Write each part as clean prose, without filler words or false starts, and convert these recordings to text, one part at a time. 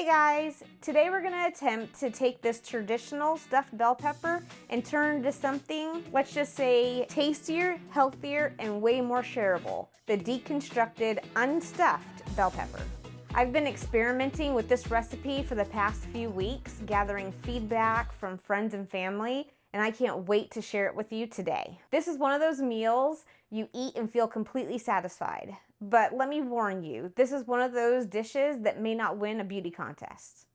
Hey guys, today we're gonna attempt to take this traditional stuffed bell pepper and turn it into something, let's just say, tastier, healthier, and way more shareable. The deconstructed, unstuffed bell pepper. I've been experimenting with this recipe for the past few weeks, gathering feedback from friends and family, and I can't wait to share it with you today. This is one of those meals you eat and feel completely satisfied. But let me warn you, this is one of those dishes that may not win a beauty contest.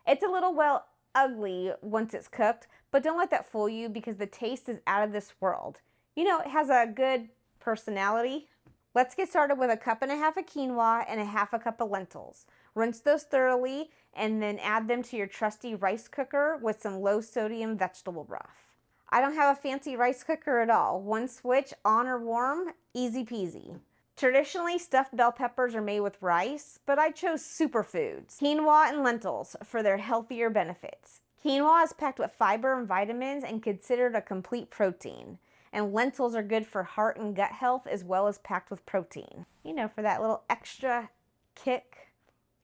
It's a little, well, ugly once it's cooked, but don't let that fool you because the taste is out of this world. You know, it has a good personality. Let's get started with 1.5 cups of quinoa and 1/2 cup of lentils. Rinse those thoroughly and then add them to your trusty rice cooker with some low sodium vegetable broth. I don't have a fancy rice cooker at all. One switch, on or warm, easy peasy. Traditionally, stuffed bell peppers are made with rice, but I chose superfoods, quinoa and lentils, for their healthier benefits. Quinoa is packed with fiber and vitamins and considered a complete protein. And lentils are good for heart and gut health as well as packed with protein. You know, for that little extra kick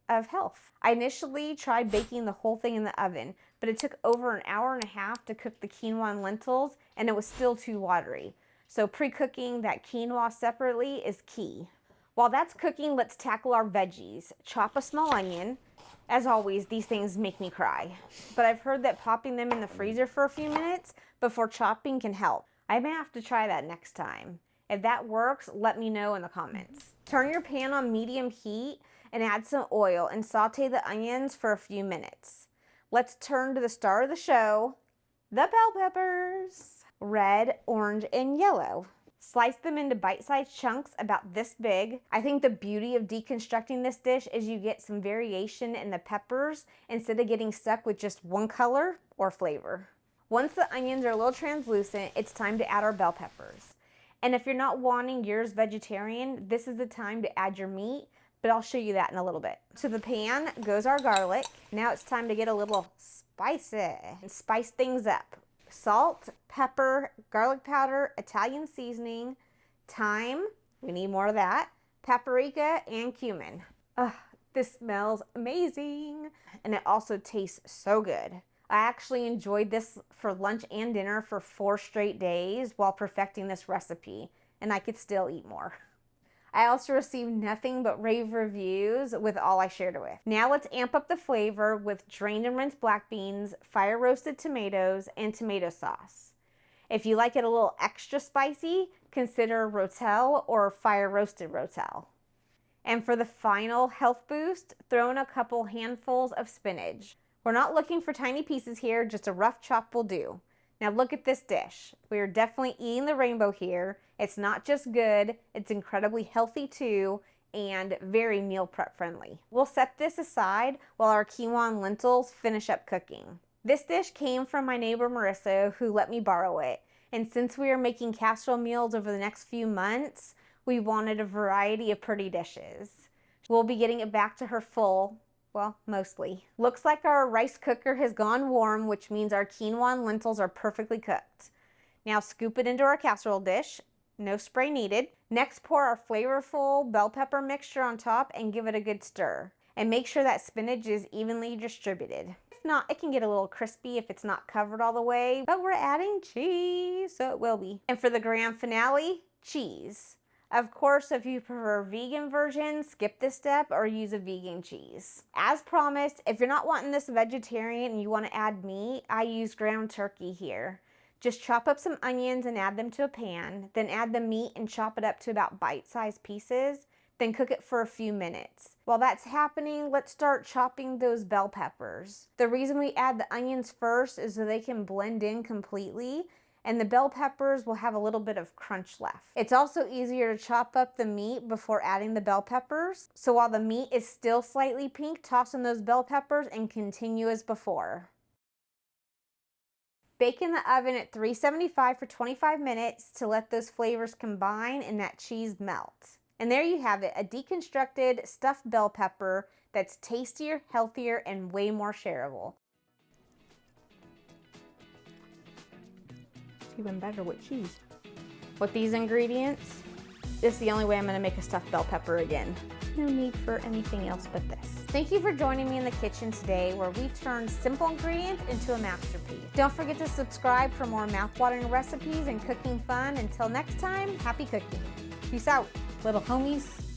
of health. I initially tried baking the whole thing in the oven, but it took over 1.5 hours to cook the quinoa and lentils, and it was still too watery. So pre-cooking that quinoa separately is key. While that's cooking, let's tackle our veggies. Chop a small onion. As always, these things make me cry. But I've heard that popping them in the freezer for a few minutes before chopping can help. I may have to try that next time. If that works, let me know in the comments. Turn your pan on medium heat and add some oil and saute the onions for a few minutes. Let's turn to the star of the show, the bell peppers. Red, orange, and yellow. Slice them into bite-sized chunks about this big. I think the beauty of deconstructing this dish is you get some variation in the peppers instead of getting stuck with just one color or flavor. Once the onions are a little translucent, it's time to add our bell peppers. And if you're not wanting yours vegetarian, this is the time to add your meat, but I'll show you that in a little bit. To the pan goes our garlic. Now it's time to get a little spicy and spice things up. Salt, pepper, garlic powder, Italian seasoning, thyme, we need more of that, paprika, and cumin. This smells amazing, and it also tastes so good. I actually enjoyed this for lunch and dinner for 4 straight days while perfecting this recipe, and I could still eat more. I also received nothing but rave reviews with all I shared it with. Now let's amp up the flavor with drained and rinsed black beans, fire roasted tomatoes, and tomato sauce. If you like it a little extra spicy, consider rotel or fire roasted rotel. And for the final health boost, throw in a couple handfuls of spinach. We're not looking for tiny pieces here, just a rough chop will do. Now look at this dish. We are definitely eating the rainbow here. It's not just good, it's incredibly healthy too, and very meal prep friendly. We'll set this aside while our quinoa and lentils finish up cooking. This dish came from my neighbor Marissa, who let me borrow it. And since we are making casserole meals over the next few months, we wanted a variety of pretty dishes. We'll be getting it back to her full. Well, mostly. Looks like our rice cooker has gone warm, which means our quinoa and lentils are perfectly cooked. Now scoop it into our casserole dish. No spray needed. Next, pour our flavorful bell pepper mixture on top and give it a good stir. And make sure that spinach is evenly distributed. If not, it can get a little crispy if it's not covered all the way, but we're adding cheese, so it will be. And for the grand finale, cheese. Of course, if you prefer vegan version, skip this step or use a vegan cheese. As promised, if you're not wanting this vegetarian and you want to add meat, I use ground turkey here. Just chop up some onions and add them to a pan, then add the meat and chop it up to about bite-sized pieces, then cook it for a few minutes. While that's happening, let's start chopping those bell peppers. The reason we add the onions first is so they can blend in completely, and the bell peppers will have a little bit of crunch left. It's also easier to chop up the meat before adding the bell peppers. So while the meat is still slightly pink, toss in those bell peppers and continue as before. Bake in the oven at 375 for 25 minutes to let those flavors combine and that cheese melt. And there you have it, a deconstructed stuffed bell pepper that's tastier, healthier, and way more shareable. Even better with cheese. With these ingredients, this is the only way I'm going to make a stuffed bell pepper again. No need for anything else but this. Thank you for joining me in the kitchen today, where we turned simple ingredients into a masterpiece. Don't forget to subscribe for more mouthwatering recipes and cooking fun. Until next time, happy cooking. Peace out, little homies.